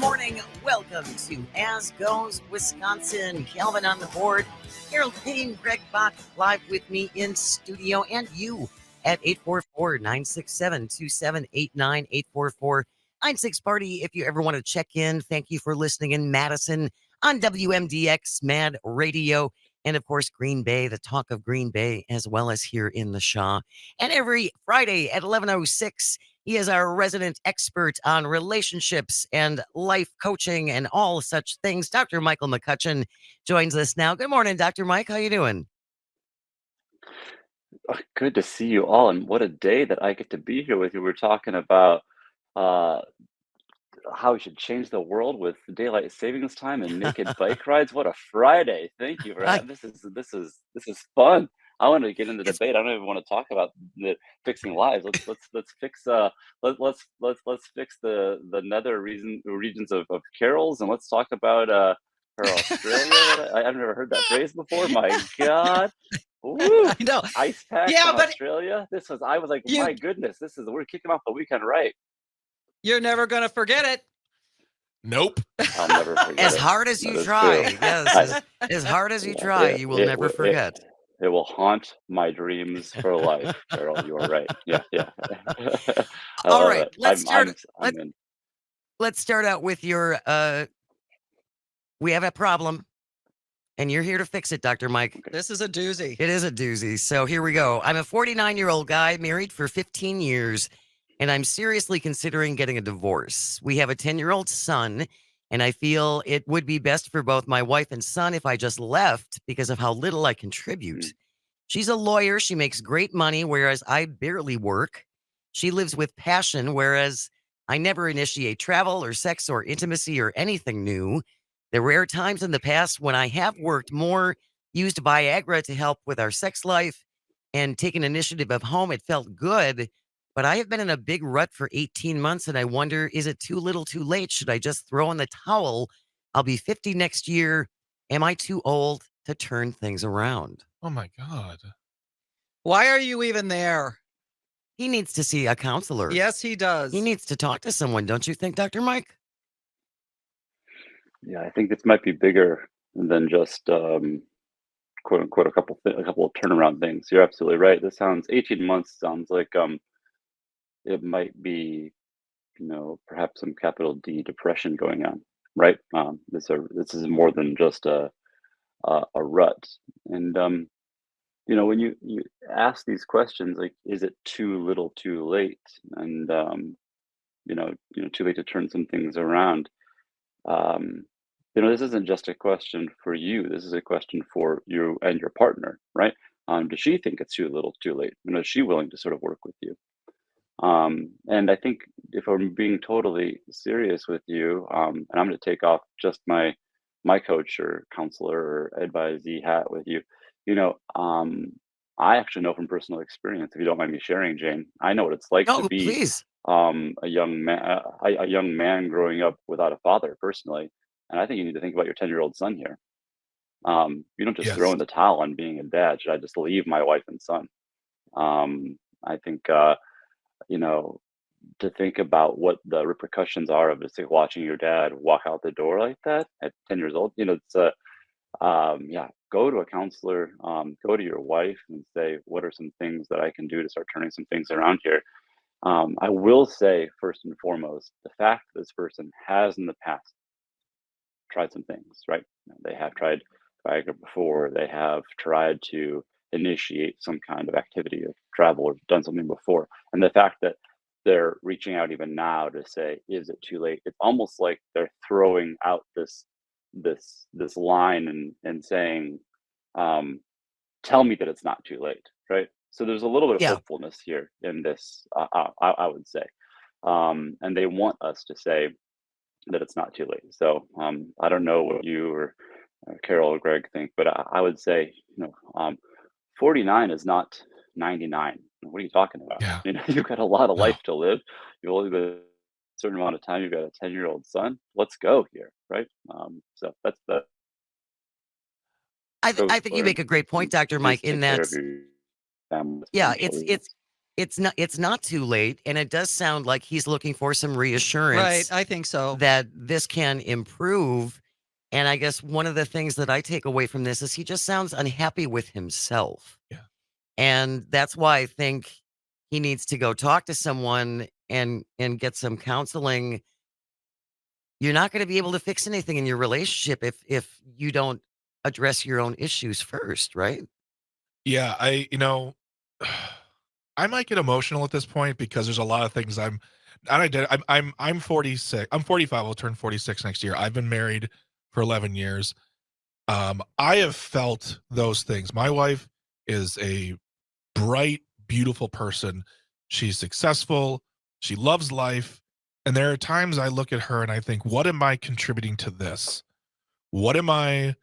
morning. Welcome to As Goes Wisconsin. Calvin on the board. Harold Payne, Greg Bach live with me in studio, and you at 844-967-2789, 844-96-Party. If you ever want to check in, thank you for listening in Madison on WMDX Mad Radio. And of course, Green Bay, the talk of Green Bay, as well as here in the Shaw. And every Friday at 11:06, he is our resident expert on relationships and life coaching and all such things. Dr. Michael McCutcheon joins us now. Good morning, Dr. Mike. How you doing? Good to see you all, and what a day that I get to be here with you. We're talking about uh, how we should change the world with daylight savings time and naked bike rides. What a Friday! Thank you for I, having this is fun. I want to get into it's debate. I don't even want to talk about the fixing lives. Let's fix let's fix the nether regions of carols, and let's talk about her Australia. I've never heard that phrase before. My God. Woo! I know. Ice packs Yeah, in but Australia. I was like, you my goodness, we're kicking off the weekend right. You're never going to forget it. Nope. I'll never forget as it. hard as That you is try, true. yes, I, as hard as you yeah, try, you will never forget. it will haunt my dreams for life, Carol. You are right. Yeah, yeah. I All love right, it. I'm in. let's start out with your we have a problem and you're here to fix it, Dr. Mike. Okay. This is a doozy. It is a doozy. So here we go. I'm a 49-year-old guy, married for 15 years, and I'm seriously considering getting a divorce. We have a 10-year-old son, and I feel it would be best for both my wife and son if I just left because of how little I contribute. Mm, She's a lawyer. She makes great money, whereas I barely work. She lives with passion, whereas I never initiate travel or sex or intimacy or anything new. The rare times in the past when I have worked more, used Viagra to help with our sex life, and taken initiative of home, it felt good. But I have been in a big rut for 18 months, and I wonder, is it too little too late? Should I just throw in the towel? I'll be 50 next year. Am I too old to turn things around? Oh my God. Why are you even there? He needs to see a counselor. Yes, he does. He needs to talk to someone, don't you think, Dr. Mike? yeah, I think this might be bigger than just quote unquote a couple of turnaround things. You're absolutely right. 18 months sounds like it might be, perhaps some capital D depression going on, right? This is more than just a rut. And when you ask these questions, like, is it too little, too late, and too late to turn some things around? Um, this isn't just a question for you. This is a question for you and your partner, right? Does she think it's too little, too late? Is she willing to sort of work with you? And I think if I'm being totally serious with you, and I'm going to take off just my coach or counselor or advisee hat with you, you know, um, I actually know from personal experience, if you don't mind me sharing, Jane, I know what it's like to Oh, be please. a young man growing up without a father personally. And I think you need to think about your 10-year-old son here. You don't just throw Yes. in the towel on being a dad. Should I just leave my wife and son? I think, you know, to think about what the repercussions are of just like watching your dad walk out the door like that at 10 years old. Yeah, go to a counselor, go to your wife and say, what are some things that I can do to start turning some things around here? I will say, first and foremost, the fact that this person has in the past tried some things, right? They have tried Viagra before, they have tried to initiate some kind of activity of travel or done something before. And the fact that they're reaching out even now to say, is it too late? It's almost like they're throwing out this line and saying, um, tell me that it's not too late, right? So there's a little bit of Yeah. hopefulness here in this, I would say. And they want us to say that it's not too late. So I don't know what you or Carol or Greg think, but I would say, 49 is not 99. What are you talking about? Yeah. You've got a lot of No. life to live. You've only got a certain amount of time. You've got a 10-year-old son. Let's go here, right? So that's that. I Go think you for it. make a great point, Dr. Please Mike, in take care that, of your family yeah, financial it's reasons. it's not too late, and it does sound like he's looking for some Right. reassurance I think so. that this can improve. And I guess one of the things that I take away from this is he just sounds unhappy with himself. Yeah. And that's why I think he needs to go talk to someone and get some counseling. You're not going to be able to fix anything in your relationship if you don't address your own issues first, right? Yeah, I might get emotional at this point because there's a lot of things I'm 46. I'm 45. I'll turn 46 next year. I've been married for 11 years. I have felt those things. My wife is a bright, beautiful person. She's successful. She loves life. And there are times I look at her and I think, what am I contributing to this? What am I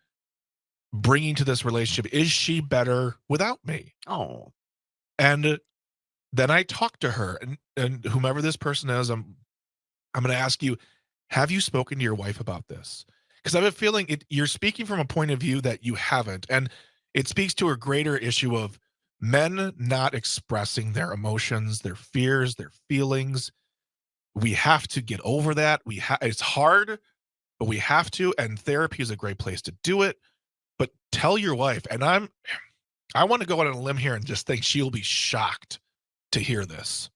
bringing to this relationship? Is she better without me? Oh, And then I talk to her and whomever this person is, I'm going to ask you, have you spoken to your wife about this? Because I have a feeling you're speaking from a point of view that you haven't. And it speaks to a greater issue of men not expressing their emotions, their fears, their feelings. We have to get over that. It's hard, but we have to. And therapy is a great place to do it. But tell your wife, and I want to go out on a limb here and just think she'll be shocked to hear this.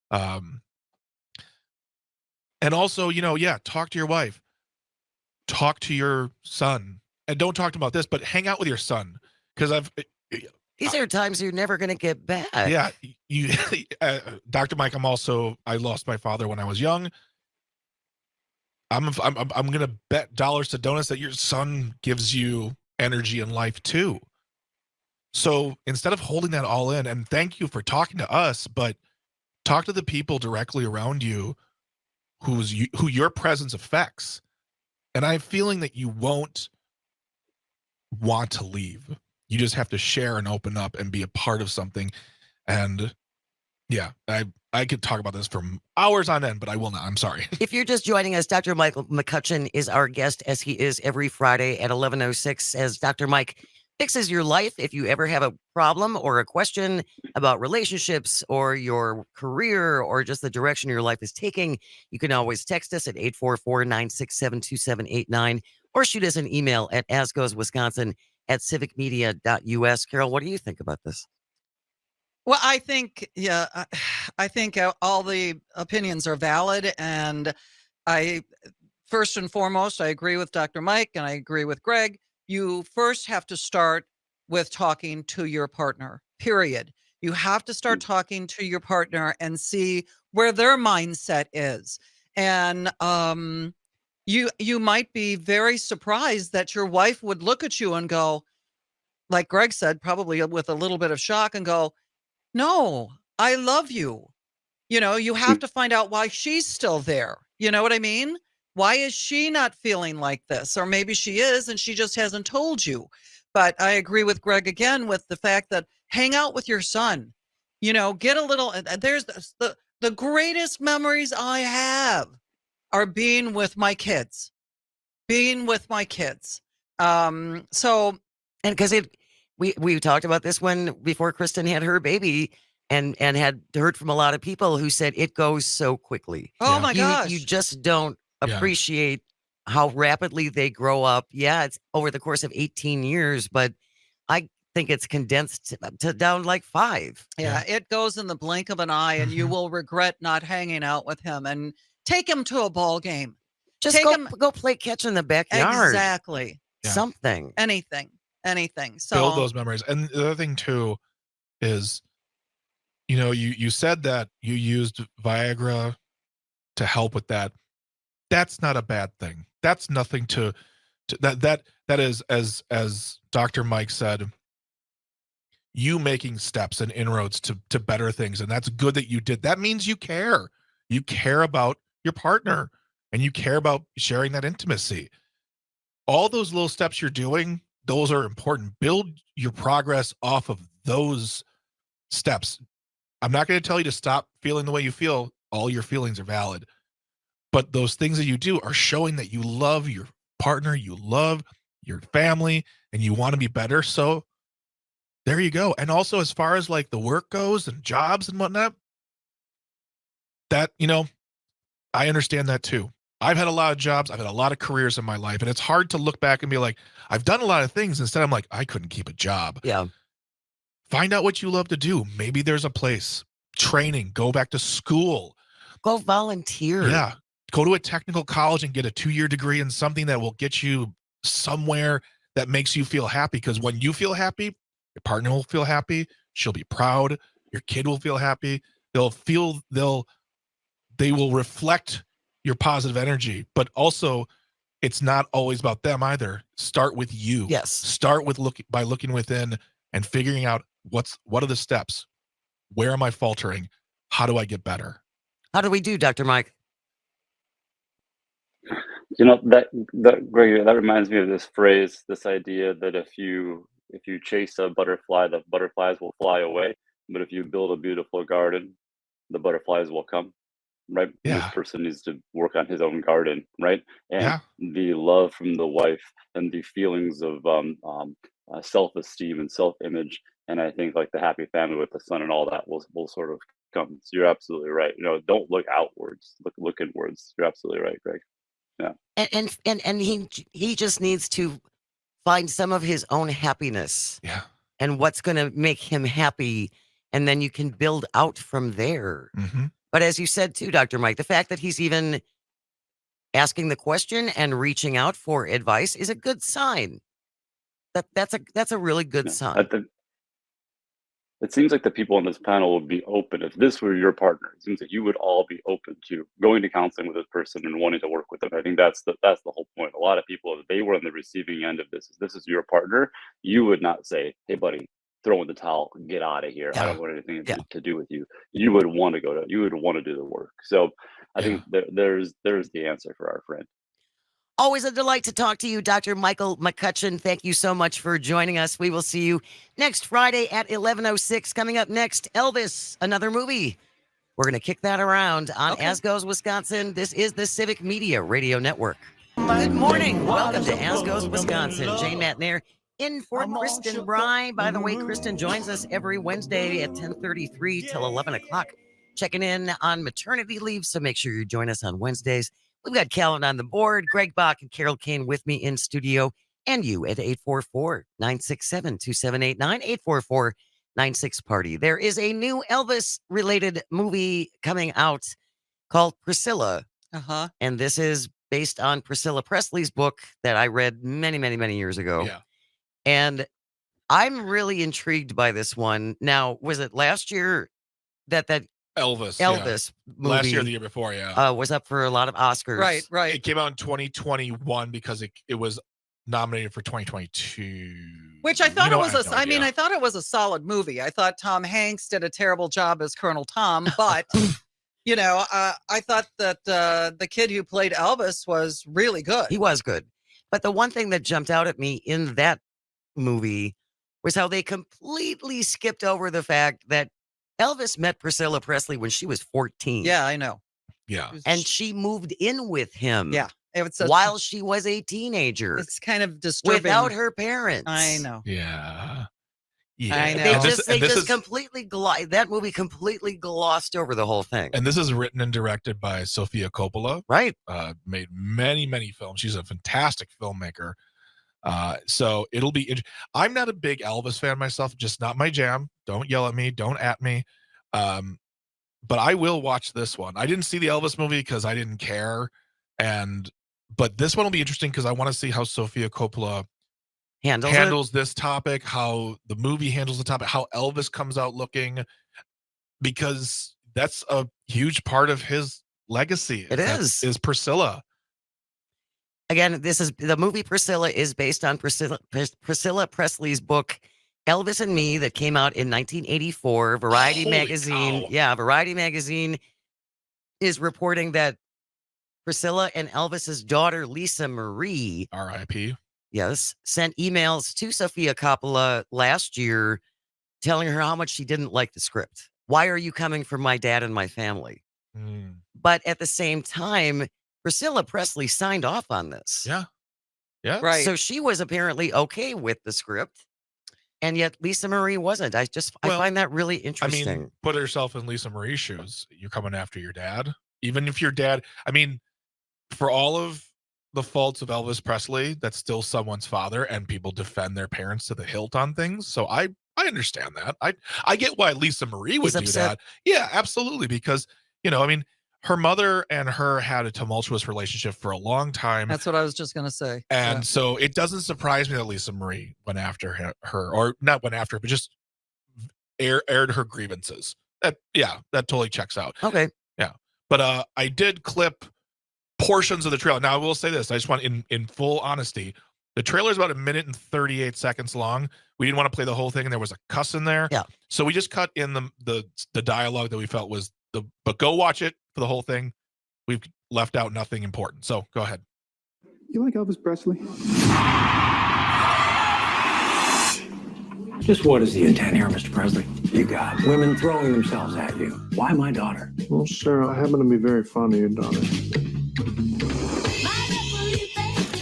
And also, talk to your wife, talk to your son, and don't talk to him about this, but hang out with your son. Because these are times you're never going to get back. yeah, you, Dr. Mike, I lost my father when I was young. I'm going to bet dollars to donuts that your son gives you energy and life too. So instead of holding that all in, and thank you for talking to us, but talk to the people directly around you who your presence affects. And I'm feeling that you won't want to leave. You just have to share and open up and be a part of something. And yeah, I could talk about this for hours on end, but I will not. I'm sorry. If you're just joining us, Dr. Michael McCutcheon is our guest, as he is every Friday at 11:06, as Dr. Mike fixes your life. If you ever have a problem or a question about relationships or your career or just the direction your life is taking, you can always text us at 844-967-2789 or shoot us an email at asgoeswisconsin@civicmedia.us. Carol, what do you think about this? Well, I think, yeah, I think all the opinions are valid. And first and foremost, I agree with Dr. Mike and I agree with Greg. You first have to start with talking to your partner, period. You have to start talking to your partner and see where their mindset is. And you might be very surprised that your wife would look at you and go, like Greg said, probably with a little bit of shock and go, no, I love you. You have to find out why she's still there. You know what I mean? Why is she not feeling like this? Or maybe she is and she just hasn't told you. But I agree with Greg again with the fact that hang out with your son. Get a little, there's the greatest memories I have are being with my kids. So And because we talked about this when before Kristen had her baby and had heard from a lot of people who said it goes so quickly. oh Yeah. my gosh. You just don't Yeah. appreciate how rapidly they grow up. Yeah, it's over the course of 18 years, but I think it's condensed to down like 5. Yeah, it goes in the blink of an eye, and you Mhm. will regret not hanging out with him. And take him to a ball game. Just Take go him go play catch in the backyard. exactly. Yeah. Something. Anything. Build So those memories. And the other thing too is, you said that you used Viagra to help with that. That's not a bad thing. That's nothing to that is, as Dr. Mike said, you making steps and inroads to better things. And that's good that you did. That means you care. You care about your partner and you care about sharing that intimacy. All those little steps you're doing, those are important. Build your progress off of those steps. I'm not going to tell you to stop feeling the way you feel. All your feelings are valid. But those things that you do are showing that you love your partner, you love your family, and you want to be better. So There you go. And also, as far as like the work goes and jobs and whatnot, that, I understand that too. I've had a lot of jobs. I've had a lot of careers in my life. And it's hard to look back and be like, I've done a lot of things. Instead, I'm like, I couldn't keep a job. Yeah. Find out what you love to do. Maybe there's a place. Training. Go back to school. Go volunteer. Yeah. Go to a technical college and get a 2-year degree in something that will get you somewhere that makes you feel happy. Because when you feel happy, your partner will feel happy. She'll be proud. Your kid will feel happy. They will reflect your positive energy, but also it's not always about them either. Start with you. Yes. Start with looking within and figuring out what are the steps? Where am I faltering? How do I get better? How do we do, Dr. Mike? That Gregory, that reminds me of this phrase, this idea that if you chase a butterfly, the butterflies will fly away. But if you build a beautiful garden, the butterflies will come. Right. Yeah. This person needs to work on his own garden. Right. And Yeah. the love from the wife and the feelings of self-esteem and self-image. And I think like the happy family with the son and all that will sort of come. So you're absolutely right. Don't look outwards, look inwards. You're absolutely right, Greg. Yeah. And he just needs to find some of his own happiness. Yeah. And what's going to make him happy. And then you can build out from there. Mm-hmm. But as you said too, Dr. Mike, the fact that he's even asking the question and reaching out for advice is a good sign. That's a really good sign. It seems like the people on this panel would be open. If this were your partner, it seems like you would all be open to going to counseling with this person and wanting to work with them. I think that's the whole point. A lot of people, if they were on the receiving end of this is your partner, you would not say, "Hey, buddy, throw in the towel, get out of here. I don't want anything to do with you." You would want to you would want to do the work. So I think there's the answer for our friend. Always a delight to talk to you, Dr. Michael McCutcheon. Thank you so much for joining us. We will see you next Friday at 11:06. Coming up next, Elvis, another movie. We're going to kick that around on As Goes Wisconsin. This is the Civic Media Radio Network. Good morning. Welcome to As Goes Wisconsin. Jane Matnair in for Kristen Bry. By the way, Kristen joins us every Wednesday at 10:33 till 11 o'clock, checking in on maternity leave. So make sure you join us on Wednesdays. We've got Callan on the board, Greg Bach and Carol Kane with me in studio, and you at 844-967-2789, 844-96-PARTY. There is a new Elvis-related movie coming out called Pricilla. Uh-huh. And this is based on Pricilla Presley's book that I read many, many, many years ago. Yeah. And I'm really intrigued by this one. Now, was it last year that Elvis movie last year or the year before, was up for a lot of Oscars? Right. It came out in 2021 because it was nominated for 2022. Which I thought I thought it was a solid movie. I thought Tom Hanks did a terrible job as Colonel Tom, but I thought that the kid who played Elvis was really good. He was good. But the one thing that jumped out at me in that movie was how they completely skipped over the fact that Elvis met Pricilla Presley when she was 14. Yeah, I know. Yeah. And she moved in with him. Yeah. While she was a teenager. It's kind of disturbing. Without her parents. I know. Yeah. I know. They just completely that movie completely glossed over the whole thing. And this is written and directed by Sofia Coppola. Right. Made many, many films. She's a fantastic filmmaker. So it'll be I'm not a big Elvis fan myself, just not my jam. Don't yell at me, don't at me. But I will watch this one. I didn't see the Elvis movie because I didn't care. But this one will be interesting because I want to see how Sofia Coppola handles this topic, how the movie handles the topic, how Elvis comes out looking, because that's a huge part of his legacy. Is Pricilla. Again, the movie Pricilla is based on Pricilla Presley's book, Elvis and Me, that came out in 1984. Variety magazine. Cow. Yeah, Variety magazine is reporting that Pricilla and Elvis's daughter, Lisa Marie, R.I.P. Yes, sent emails to Sofia Coppola last year telling her how much she didn't like the script. Why are you coming for my dad and my family? But at the same time, Pricilla Presley signed off on this. Yeah. Yeah. Right. So she was apparently okay with the script. and yet Lisa Marie wasn't. I Well, find that really I interesting. mean, put yourself in Lisa Marie's shoes. You're coming after your dad, even if your dad. I mean, for all of the faults of Elvis Presley, that's still someone's father, and people defend their parents to the hilt on things. So I understand that. I get why Lisa Marie would He's do upset. that. Yeah, absolutely. Because, I mean, her mother and her had a tumultuous relationship for a long time. That's what I was just going to say. And so it doesn't surprise me that Lisa Marie went after her, or not went after her, but just aired her grievances. That totally checks out. Okay. Yeah. But I did clip portions of the trailer. Now I will say this. I just want in full honesty, the trailer is about 1 minute and 38 seconds long. We didn't want to play the whole thing, and there was a cuss in there. Yeah. So we just cut in the dialogue that we felt was but go watch it for the whole thing. We've left out nothing important. So go ahead. You like Elvis Presley? Just what is the intent here, Mr. Presley? You got women throwing themselves at you. Why my daughter? Well, sir, I happen to be very fond of your daughter.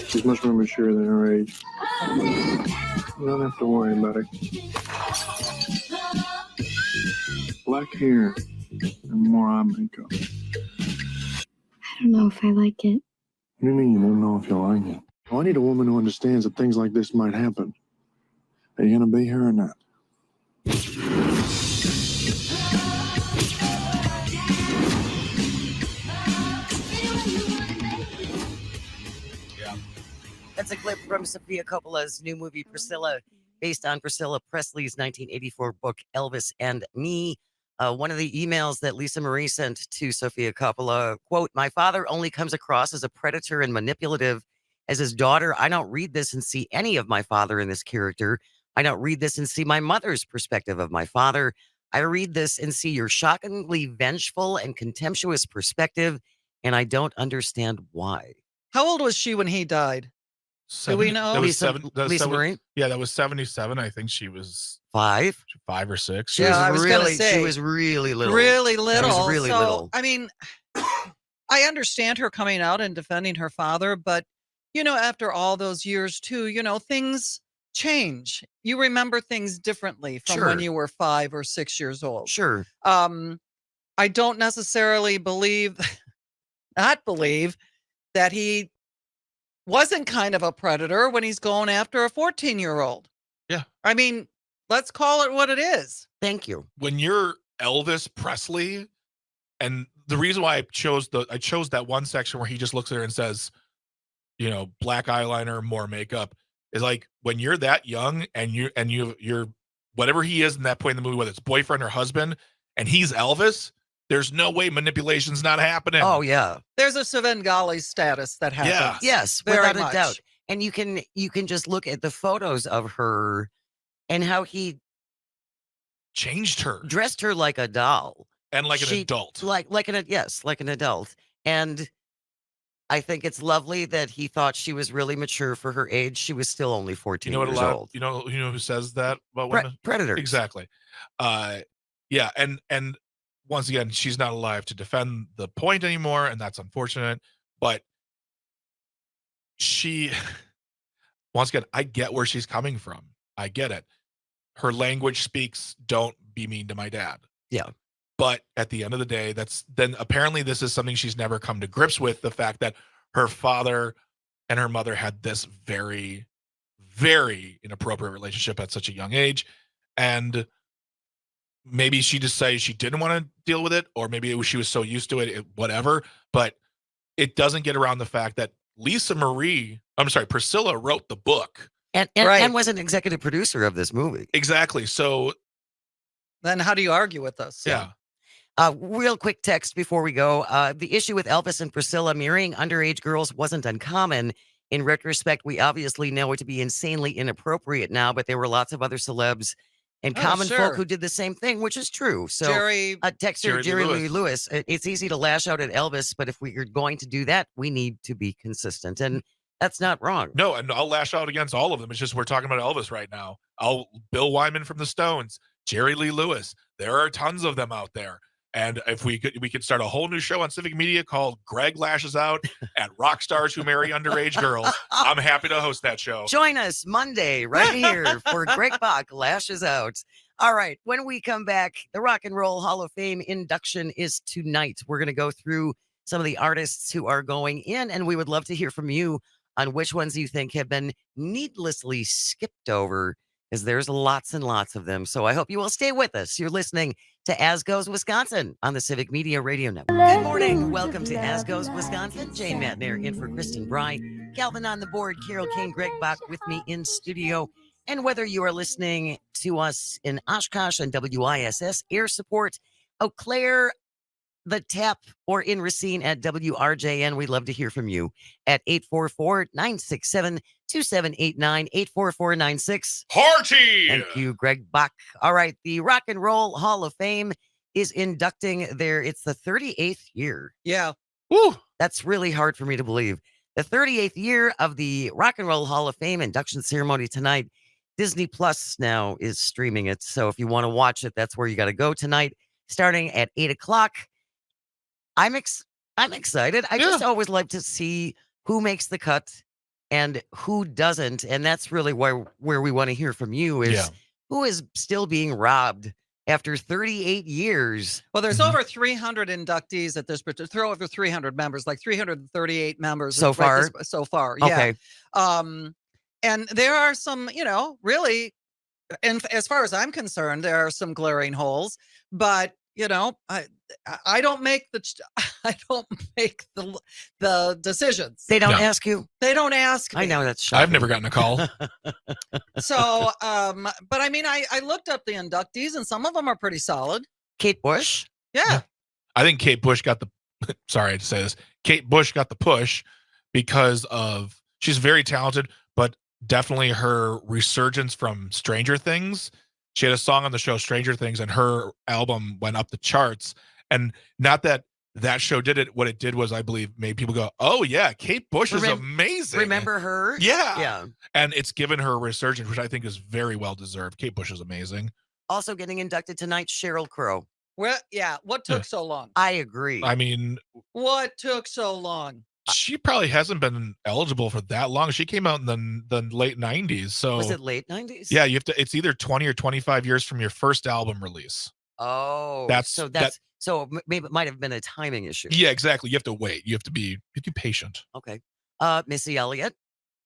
She's much more mature than her age. You don't have to worry about it. Black hair and more eye makeup. I don't know if I like it. What do you mean you don't know if you like it? Well, I need a woman who understands that things like this might happen. Are you gonna be here or not? Yeah. That's a clip from Sofia Coppola's new movie Priscilla, based on Pricilla Presley's 1984 book Elvis and Me. One of the emails that Lisa Marie sent to Sofia Coppola, quote, "My father only comes across as a predator and manipulative. As his daughter, I don't read this and see any of my father in this character. I don't read this and see my mother's perspective of my father. I read this and see your shockingly vengeful and contemptuous perspective, and I don't understand why." How old was she when he died? Do we know? That was Lisa, seven. That was Lisa seven- Marie? Yeah, that was 77. I think she was 5. 5 or 6. She Yeah, was I was gonna really, say, she was really little. Really little. really so, little. I mean, I understand her coming out and defending her father, but, after all those years too, things change. You remember things differently from when Sure. you were 5 or 6 years old. Sure. I don't necessarily not believe that he wasn't kind of a predator when he's going after a 14-year-old. Yeah. I mean, let's call it what it is. Thank you. When you're Elvis Presley, and the reason why I chose that one section where he just looks at her and says, black eyeliner, more makeup, is like when you're that young and you're whatever he is in that point in the movie, whether it's boyfriend or husband, and he's Elvis, there's no way manipulation's not happening. Oh, yeah. There's a Svengali status that happens. Yeah. Yes, Very without much. a doubt. And you can just look at the photos of her and how he Changed her dressed her like a doll. and like an She- adult. Like an adult. And I think it's lovely that he thought she was really mature for her age. She was still only 14 You know what a years lot. old. You know who says that about Pre- women? predators. Exactly. Yeah, and once again, she's not alive to defend the point anymore, and that's unfortunate. But she, once again, I get where she's coming from. I get it. Her language speaks, "Don't be mean to my dad." Yeah. But at the end of the day, then apparently this is something she's never come to grips with, the fact that her father and her mother had this very, very inappropriate relationship at such a young age. And maybe she decided she didn't want to deal with it, or maybe she was so used to it, whatever. But it doesn't get around the fact that Priscilla wrote the book. And Right. and was an executive producer of this movie. Exactly. So, Then how do you argue with us? yeah. Real quick text before we go. The issue with Elvis and Priscilla marrying underage girls wasn't uncommon. In retrospect, we obviously know it to be insanely inappropriate now, but there were lots of other celebs and Oh, common sure. folk who did the same thing, which is true. So, Jerry, texter Jerry Lee Jerry Lewis. Lee Lewis, it's easy to lash out at Elvis, but if we are going to do that, we need to be consistent. And that's not wrong. No, and I'll lash out against all of them. It's just we're talking about Elvis right now. Bill Wyman from the Stones, Jerry Lee Lewis. There are tons of them out there. And if we could start a whole new show on Civic Media called Greg Lashes Out at Rock Stars Who Marry Underage Girls. I'm happy to host that show. Join us Monday right here for Greg Bach Lashes Out. All right. When we come back, the Rock and Roll Hall of Fame induction is tonight. We're going to go through some of the artists who are going in, and we would love to hear from you on which ones you think have been needlessly skipped over, because there's lots and lots of them. So I hope you will stay with us. You're listening to As Goes Wisconsin on the Civic Media Radio Network. Good morning. Welcome to As Goes Wisconsin. Jane Matner in for Kristen Bry. Calvin on the board. Carol Kane, Greg Bach with me in studio. And whether you are listening to us in Oshkosh on WISS Air Support, Eau Claire, The Tap, or in Racine at WRJN, we'd love to hear from you at 844-967-2789, 844-96. Party! Thank you, Greg Bach. All right, the Rock and Roll Hall of Fame is inducting it's the 38th year. Yeah. Woo! That's really hard for me to believe. The 38th year of the Rock and Roll Hall of Fame induction ceremony tonight. Disney Plus now is streaming it. So if you want to watch it, that's where you got to go tonight, starting at 8 o'clock. I'm excited. I just always like to see who makes the cut and who doesn't. And that's really where we want to hear from you is who is still being robbed after 38 years. Well, there's over 300 inductees at this, but throw over 300 members, like 338 members So far? So far, yeah. Okay. And there are some, really, and as far as I'm concerned, there are some glaring holes. But I don't make the decisions. They don't ask you. They don't ask me. I know that's shocking. I've never gotten a call. So, but I mean, I looked up the inductees, and some of them are pretty solid. Kate Bush. Yeah. I think Kate Bush got the sorry to say this. Kate Bush got the push because she's very talented, but definitely her resurgence from Stranger Things. She had a song on the show Stranger Things, and her album went up the charts. And not that show did it. What it did was, I believe, made people go, "Oh yeah, Kate Bush is amazing." Remember her? Yeah. And it's given her a resurgence, which I think is very well deserved. Kate Bush is amazing. Also getting inducted tonight, Sheryl Crow. Well, yeah. What took so long? I agree. I mean, what took so long? She probably hasn't been eligible for that long. She came out in the late 90s. So was it late 90s? Yeah, it's either 20 or 25 years from your first album release. Oh, so maybe it might have been a timing issue. Yeah, exactly. You have to wait. You have to be patient. Okay. Missy Elliott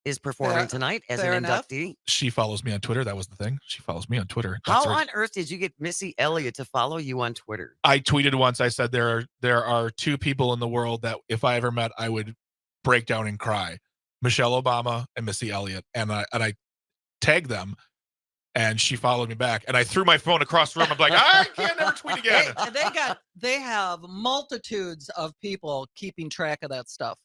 is performing tonight as an inductee. She follows me on Twitter. That was the thing. She follows me on Twitter. How on earth did you get Missy Elliott to follow you on Twitter? I tweeted once. I said there are two people in the world that if I ever met, I would break down and cry: Michelle Obama and Missy Elliott. And I tagged them, and she followed me back. And I threw my phone across the room. I'm like, I can't never tweet again. They have multitudes of people keeping track of that stuff.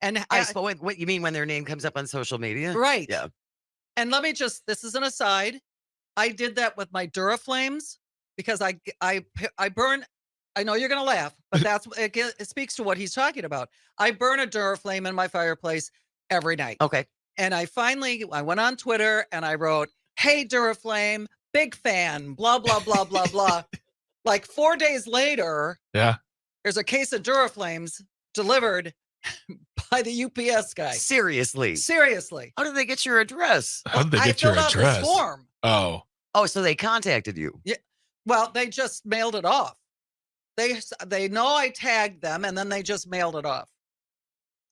And I suppose what you mean when their name comes up on social media, right? Yeah. And let me this is an aside. I did that with my Duraflames because I burn. I know you're gonna laugh, but it speaks to what he's talking about. I burn a Duraflame in my fireplace every night. Okay. And I went on Twitter and I wrote, "Hey Duraflame, big fan, blah blah blah blah blah." Like 4 days later, there's a case of Duraflames delivered by the UPS guy. Seriously. How did they get your address? How did they get your address? I filled out this form. Oh, so they contacted you. Yeah. Well, they just mailed it off. They know I tagged them, and then they just mailed it off.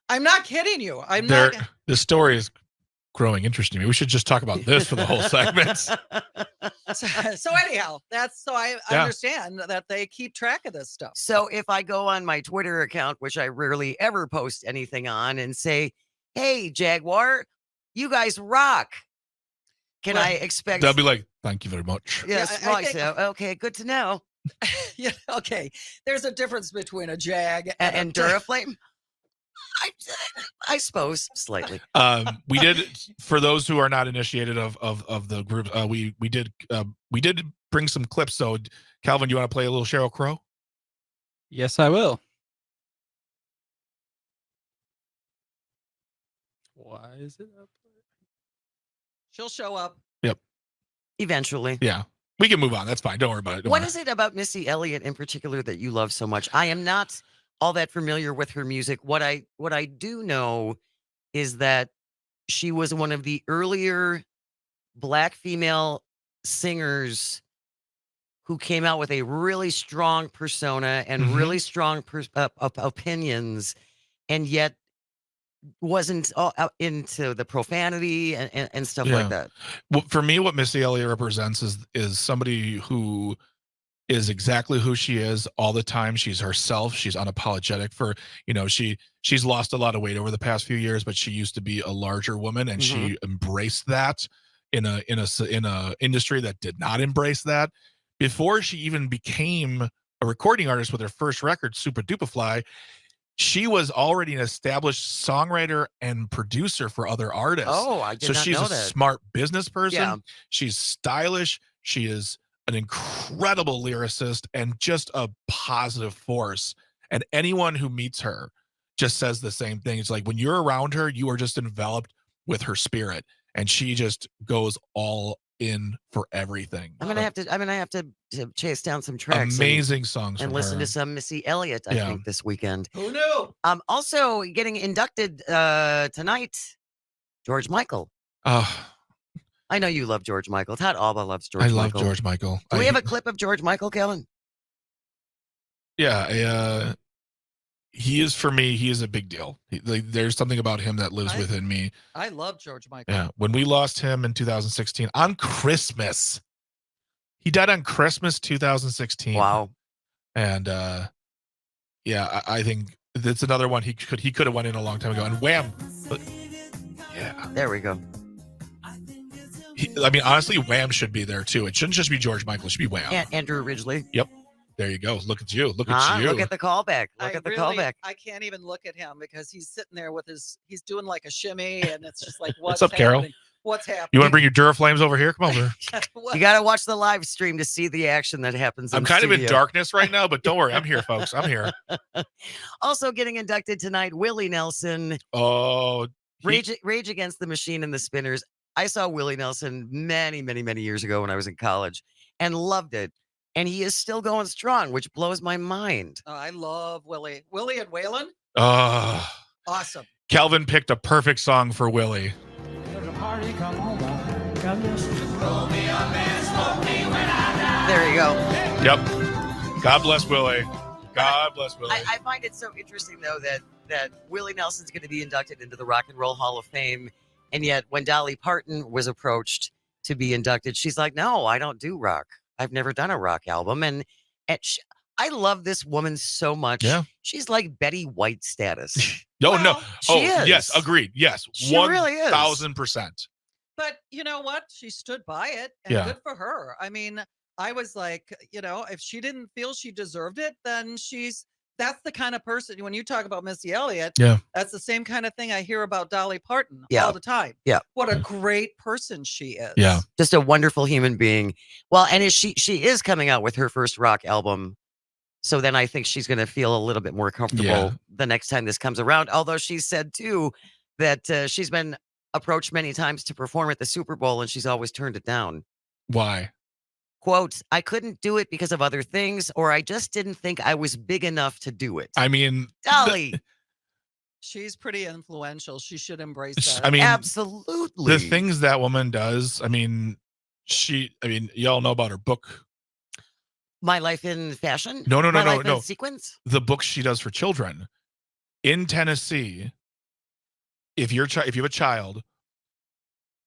I'm not kidding you. The story is growing interesting to me. We should just talk about this for the whole segment. So anyhow, I understand that they keep track of this stuff. So if I go on my Twitter account, which I rarely ever post anything on, and say, "Hey, Jaguar, you guys rock," can I expect? They'll be like, "Thank you very much." Yes. Yeah, I think, okay, good to know. Yeah. Okay. There's a difference between a Jag and Duraflame. I suppose slightly. We did, for those who are not initiated of the group, we did bring some clips. So Calvin, you want to play a little Sheryl Crow? Yes, I will. Why is it up? She'll show up. Yep. Eventually. Yeah. We can move on. That's fine. Don't worry about it. Don't What worry. is it about Missy Elliott in particular that you love so much? I am not all that familiar with her music. What I do know is that she was one of the earlier Black female singers who came out with a really strong persona and Mhm. really strong opinions, and yet wasn't all out into the profanity and stuff Yeah. like that. Well, for me, what Missy Elliott represents is somebody who is exactly who she is all the time. She's herself. She's unapologetic for, she's lost a lot of weight over the past few years, but she used to be a larger woman, and she embraced that in a industry that did not embrace that. Before she even became a recording artist with her first record, Super Duper Fly, she was already an established songwriter and producer for other artists. Oh, I did So not she's know a that. smart business person. Yeah. She's stylish. She is an incredible lyricist and just a positive force. And anyone who meets her just says the same thing. It's like when you're around her, you are just enveloped with her spirit, and she just goes all in for everything. I'm gonna have to chase down some tracks Amazing songs and from listen her. to some Missy Elliott, I Yeah. think, this weekend. Who knew? Also getting inducted tonight, George Michael. I know you love George Michael. Todd Alba loves George I Michael. love George Michael. Do we have a clip of George Michael, Kellen? Yeah, he is, for me, he is a big deal. There's something about him that lives within me. I love George Michael. Yeah, when we lost him in 2016 on Christmas, he died on Christmas 2016. Wow. And yeah, I think that's another one he could have went in a long time ago. And Wham, yeah, There we go. I mean, honestly, Wham should be there too. It shouldn't just be George Michael. It should be Wham. Andrew Ridgely. Yep. There you go. Look at you. Look at you. Look at the callback. Look at the callback. I can't even look at him because he's sitting there with he's doing like a shimmy, and it's just like, what's up, Carol? happening? What's happening? You want to bring your Duraflames over here? Come over. You got to watch the live stream to see the action that happens. I'm in kind of in studio. darkness right now, but don't worry. I'm here, folks. I'm here. Also getting inducted tonight, Willie Nelson. Oh, Rage Against the Machine and the Spinners. I saw Willie Nelson many, many, many years ago when I was in college and loved it. And he is still going strong, which blows my mind. Oh, I love Willie. Willie and Waylon? Awesome. Calvin picked a perfect song for Willie. There you go. Yep. God bless Willie. God bless Willie. I find it so interesting, though, that Willie Nelson's going to be inducted into the Rock and Roll Hall of Fame. And yet when Dolly Parton was approached to be inducted, she's like, no, I don't do rock. I've never done a rock album. And I love this woman so much. Yeah. She's like Betty White status. No. She is. Yes. Agreed. Yes. She really is. 1000%. But you know what? She stood by it, and Yeah. good for her. I mean, I was like, if she didn't feel she deserved it, then that's the kind of person, when you talk about Missy Elliott, Yeah. that's the same kind of thing I hear about Dolly Parton Yeah. all the time. Yeah. What a great person she is. Yeah. Just a wonderful human being. Well, and she is coming out with her first rock album. So then I think she's going to feel a little bit more comfortable the next time this comes around. Although she said, too, that she's been approached many times to perform at the Super Bowl, and she's always turned it down. Why? Quote, I couldn't do it because of other things, or I just didn't think I was big enough to do it. I mean, Dolly. She's pretty influential. She should embrace that. I mean, absolutely. the things that woman does, I mean, y'all know about her book. My Life in Fashion? No. My Life in Sequence? The books she does for children. In Tennessee, if you have a child,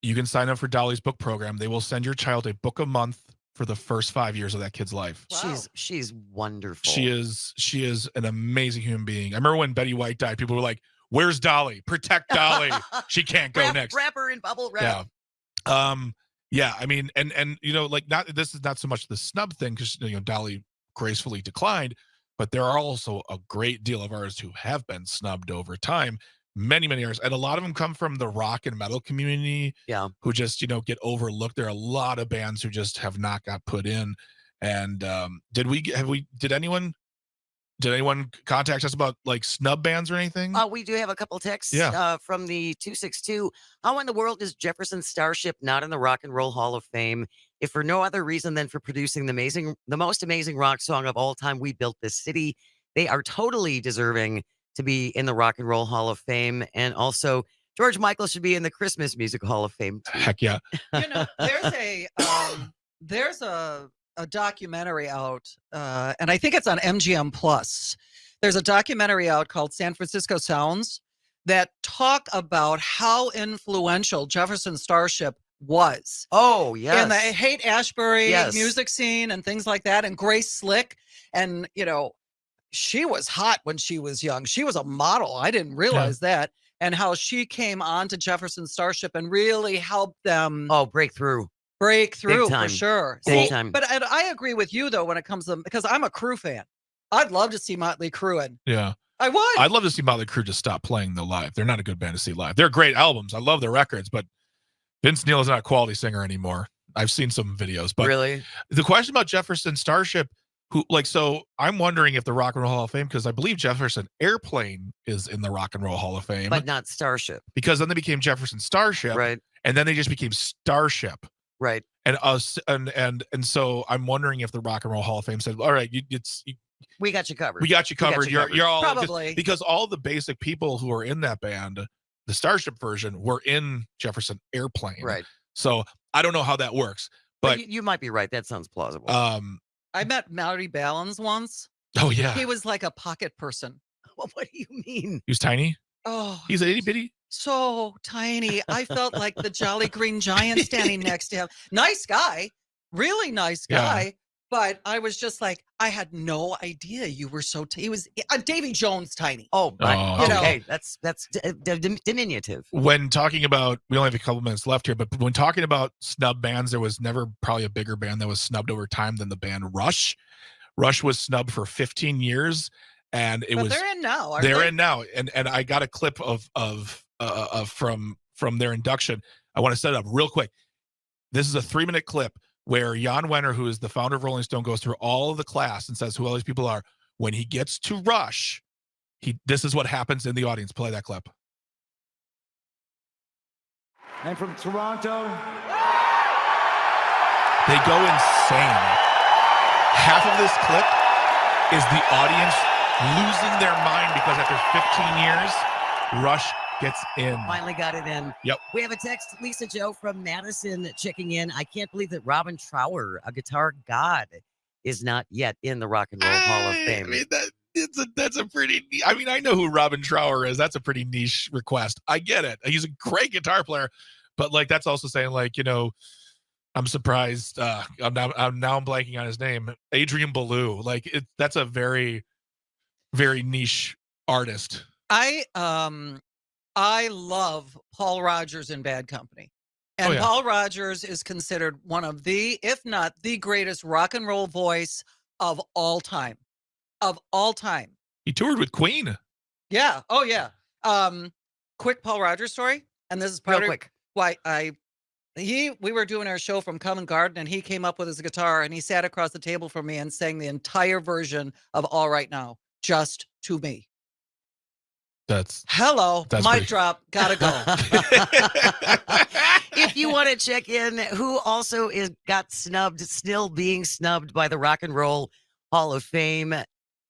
you can sign up for Dolly's book program. They will send your child a book a month for the first 5 years of that kid's life. Wow. She's wonderful. She is an amazing human being. I remember when Betty White died, people were like, "Where's Dolly? Protect Dolly. She can't go next." Wrap her in bubble wrap. Yeah. Yeah, I mean, and this is not so much the snub thing, because Dolly gracefully declined, but there are also a great deal of artists who have been snubbed over time. Many artists, and a lot of them come from the rock and metal community. Yeah. Who just get overlooked. There are a lot of bands who just have not got put in. And did anyone did anyone contact us about like snub bands or anything? We do have a couple texts Yeah. from the 262. How in the world is Jefferson Starship not in the Rock and Roll Hall of Fame? If for no other reason than for producing the most amazing rock song of all time, We Built This City, they are totally deserving to be in the Rock and Roll Hall of Fame. And also, George Michael should be in the Christmas Music Hall of Fame too. Heck yeah. There's a documentary out, and I think it's on MGM Plus. There's a documentary out called San Francisco Sounds that talk about how influential Jefferson Starship was. Oh, yes. In the Haight-Ashbury Yes. music scene and things like that. And Grace Slick. And, she was hot when she was young. She was a model. I didn't realize that. And how she came on to Jefferson Starship and really helped them break through for time. sure. Big See, time. but I agree with you though when it comes to because I'm a Crue fan. I'd love to see Motley Crue in. Yeah. I would. I'd love to see Motley Crue just stop playing the live. They're not a good band to see live. They're great albums. I love their records, but Vince Neil is not a quality singer anymore. I've seen some videos, but really, the question about Jefferson Starship, so I'm wondering if the Rock and Roll Hall of Fame, because I believe Jefferson Airplane is in the Rock and Roll Hall of Fame, but not Starship, because then they became Jefferson Starship, right? And then they just became Starship, right? And so I'm wondering if the Rock and Roll Hall of Fame said, "All right, we got you covered. We got you covered. You're all probably because all the basic people who are in that band, the Starship version, were in Jefferson Airplane, right? So I don't know how that works, but you might be right. That sounds plausible. I met Marty Ballins once. Oh yeah, he was like a pocket person. What do you mean? He was tiny. Oh, he's itty bitty. So tiny. I felt like the Jolly Green Giant standing next to him. Nice guy, really nice guy. Yeah. But I was just like, I had no idea you were so. He was Davy Jones tiny. Oh, okay, that's diminutive. When talking about, we only have a couple minutes left here, but when talking about snub bands, there was never probably a bigger band that was snubbed over time than the band Rush. Rush was snubbed for 15 years, and they're in now. They're in now, and I got a clip from their induction. I want to set it up real quick. This is a 3-minute clip where Jan Wenner, who is the founder of Rolling Stone, goes through all of the class and says who all these people are. When he gets to Rush, this is what happens in the audience. Play that clip. And from Toronto, they go insane. Half of this clip is the audience losing their mind because after 15 years, Rush gets in. Finally got it in. Yep. We have a text, Lisa Joe from Madison checking in. I can't believe that Robin Trower, a guitar god, is not yet in the Rock and Roll Hall of Fame. I mean, that's a pretty. I mean, I know who Robin Trower is. That's a pretty niche request. I get it. He's a great guitar player, but like that's also saying like I'm surprised. I'm blanking on his name. Adrian Belew. Like that's a very, very niche artist. I love Paul Rodgers in Bad Company. And Paul Rodgers is considered one of the, if not the greatest rock and roll voice of all time. Of all time. He toured with Queen. Yeah. Oh, yeah. Quick Paul Rodgers story. And this is part of why we were doing our show from Covent Garden, and he came up with his guitar, and he sat across the table from me and sang the entire version of All Right Now, just to me. That's mic drop, gotta go. If you want to check in, who also got snubbed, still being snubbed by the Rock and Roll Hall of Fame,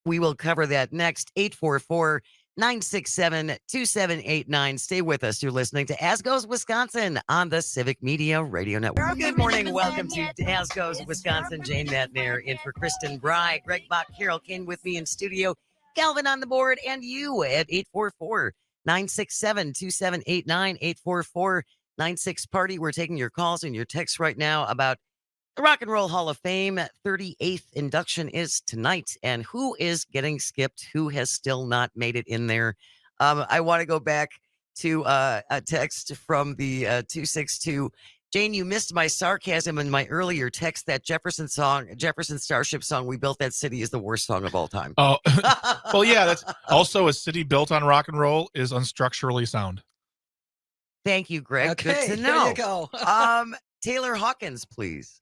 we will cover that next. 844-967-2789. Stay with us. You're listening to As Goes Wisconsin on the Civic Media Radio Network. Good morning. Welcome to As Goes Wisconsin. Jane Matnair in for Kristen Bry. Greg Bach, Carol Kane with me in studio. Calvin on the board, and you at 844-967-2789, 844-96-PARTY. We're taking your calls and your texts right now about the Rock and Roll Hall of Fame. 38th induction is tonight, and who is getting skipped? Who has still not made it in there? I want to go back to a text from the 262. Jane, you missed my sarcasm in my earlier text. That Jefferson Starship song, We Built That City, is the worst song of all time. Oh, well, yeah. That's also a city built on rock and roll is unstructurally sound. Thank you, Greg. Okay, good to know. There you go. Taylor Hawkins, please.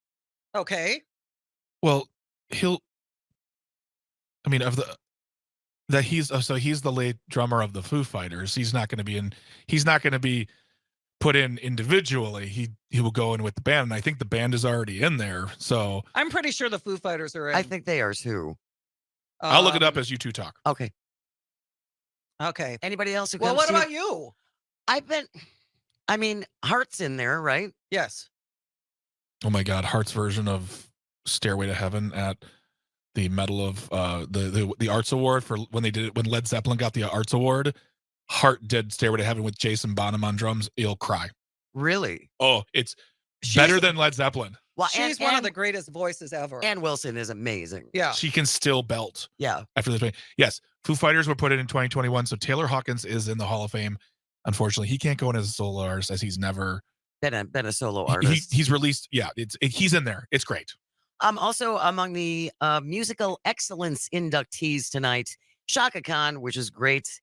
Okay. Well, of that he's the lead drummer of the Foo Fighters. He's not going to be put in individually. He will go in with the band, and I think the band is already in there. So I'm pretty sure the Foo Fighters are in. I think they are too. I'll look it up as you two talk. Okay. Okay. Anybody else who Well, comes what to about you? Heart's in there, right? Yes. Oh my God, Heart's version of Stairway to Heaven at the Medal of the Arts Award for when Led Zeppelin got the Arts Award. Heart did Stairway to Heaven with Jason Bonham on drums. You'll cry. Really? Oh, it's better than Led Zeppelin. Well, she's one of the greatest voices ever. Ann Wilson is amazing. Yeah. She can still belt. Yeah. After this, yes, Foo Fighters were put in 2021, so Taylor Hawkins is in the Hall of Fame. Unfortunately, he can't go in as a solo artist as he's never been a solo artist. He's released. Yeah, he's in there. It's great. Also among the musical excellence inductees tonight, Shaka Khan, which is great.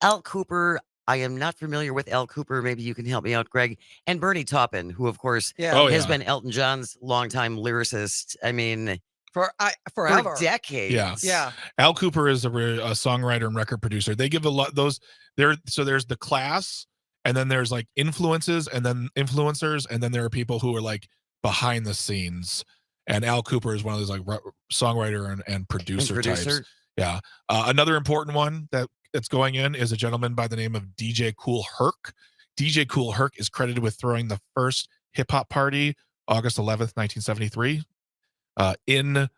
Al Cooper. I am not familiar with Al Cooper. Maybe you can help me out, Greg. And Bernie Taupin, who, of course, has been Elton John's longtime lyricist. I mean, forever. For decades. Yeah. Yeah. Al Cooper is a songwriter and record producer. They give a lot there's the class, and then there's like influences, and then influencers, and then there are people who are like behind the scenes. And Al Cooper is one of those like songwriter and producer types. Yeah. Another important one that's going in is a gentleman by the name of DJ Kool Herc. DJ Kool Herc is credited with throwing the first hip hop party August 11th, 1973. It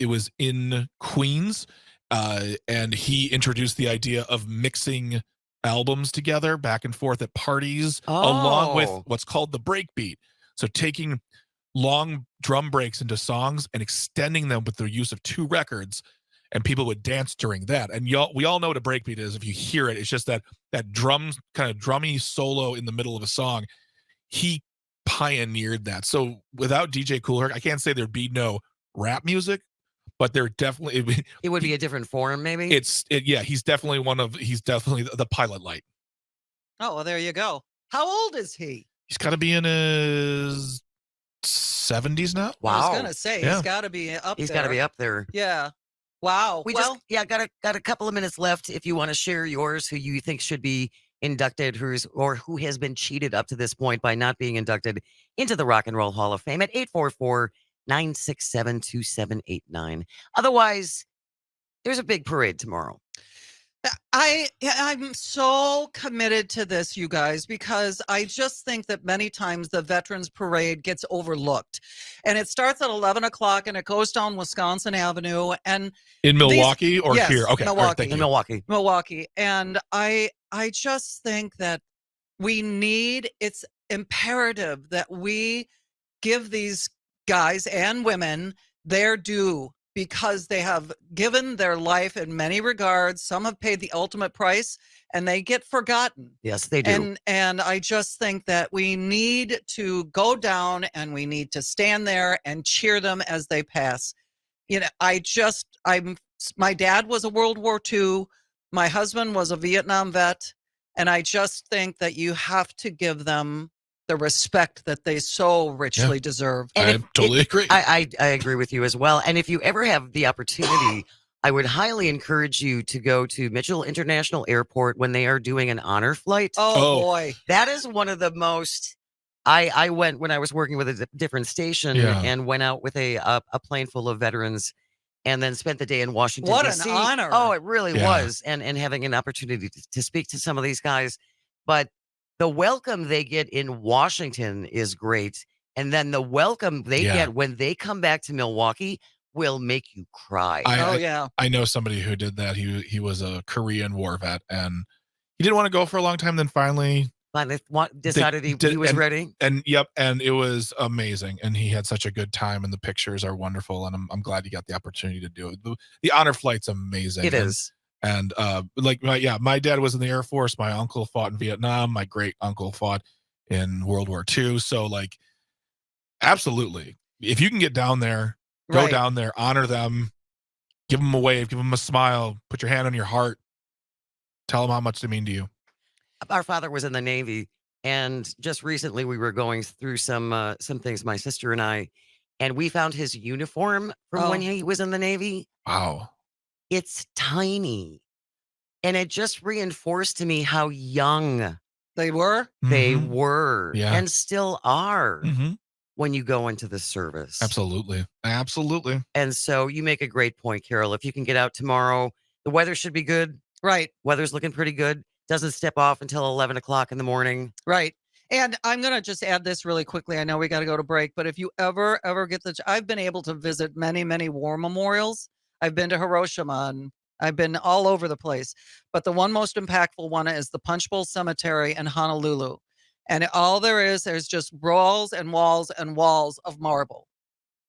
was in Queens, and he introduced the idea of mixing albums together back and forth at parties, along with what's called the breakbeat. So taking long drum breaks into songs and extending them with the use of 2 records, and people would dance during that. And we all know what a breakbeat is. If you hear it, it's just that drum kind of drummy solo in the middle of a song. He pioneered that. So without DJ Kool Herc, I can't say there'd be no rap music, but there definitely it would be a different form. Maybe he's definitely the pilot light. Oh, well, there you go. How old is he? He's got to be in his 70s now. Wow. I was gonna say he's got to be up. He's got to be up there. Yeah. Wow. Got a couple of minutes left. If you want to share yours, who you think should be inducted, or who has been cheated up to this point by not being inducted into the Rock and Roll Hall of Fame at 844-967-2789. Otherwise, there's a big parade tomorrow. I'm so committed to this, you guys, because I just think that many times the Veterans Parade gets overlooked, and it starts at 11 o'clock and it goes down Wisconsin Avenue. And in Milwaukee here? Okay, Milwaukee. Right, in Milwaukee. And I just think that it's imperative that we give these guys and women their due, because they have given their life in many regards. Some have paid the ultimate price, and they get forgotten. Yes, they do. And I just think that we need to go down and we need to stand there and cheer them as they pass. You know, my dad was a World War II. My husband was a Vietnam vet. And I just think that you have to give them the respect that they so richly deserve. I totally agree. I agree with you as well. And if you ever have the opportunity, I would highly encourage you to go to Mitchell International Airport when they are doing an honor flight. Oh. Boy. That is one of the most... I went when I was working with a different station and went out with a plane full of veterans, and then spent the day in Washington, What D.C. an honor. Oh, it really was. And having an opportunity to speak to some of these guys. But the welcome they get in Washington is great. And then the welcome they get when they come back to Milwaukee will make you cry. I know somebody who did that. He was a Korean War vet, and he didn't want to go for a long time. Then finally decided he was ready. And and it was amazing. And he had such a good time, and the pictures are wonderful. And I'm glad he got the opportunity to do it. The honor flight's amazing. It is. And my dad was in the Air Force. My uncle fought in Vietnam. My great uncle fought in World War II. So like, absolutely, if you can get down there, go down there, honor them, give them a wave, give them a smile, put your hand on your heart, tell them how much they mean to you. Our father was in the Navy, and just recently we were going through some things, my sister and I, and we found his uniform from when he was in the Navy. Wow. It's tiny. And it just reinforced to me how young They were? they Mhm. were Yeah. and still are Mhm. when you go into the service. Absolutely. Absolutely. And so you make a great point, Carol. If you can get out tomorrow, the weather should be good. Right. Weather's looking pretty good. Doesn't step off until 11 o'clock in the morning. Right. And I'm going to just add this really quickly. I know we got to go to break, but if you ever get I've been able to visit many, many war memorials. I've been to Hiroshima and I've been all over the place. But the one most impactful one is the Punch Bowl Cemetery in Honolulu. And all there's just walls and walls and walls of marble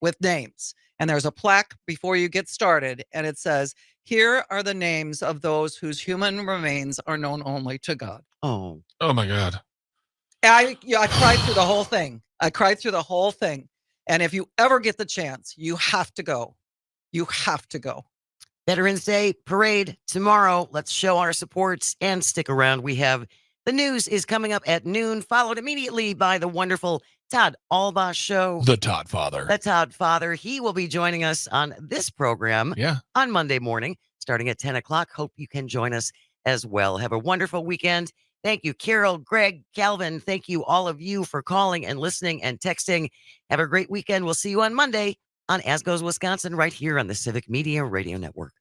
with names. And there's a plaque before you get started. And it says, "Here are the names of those whose human remains are known only to God." Oh, Oh my God. I cried through the whole thing. I cried through the whole thing. And if you ever get the chance, you have to go. You have to go. Veterans Day parade tomorrow. Let's show our supports and stick around. We have the news is coming up at noon, followed immediately by the wonderful Todd Alba show. The Todd Father. The Todd Father. He will be joining us on this program Yeah. on Monday morning, starting at 10 o'clock. Hope you can join us as well. Have a wonderful weekend. Thank you, Carol, Greg, Calvin. Thank you, all of you, for calling and listening and texting. Have a great weekend. We'll see you on Monday on As Goes Wisconsin, right here on the Civic Media Radio Network.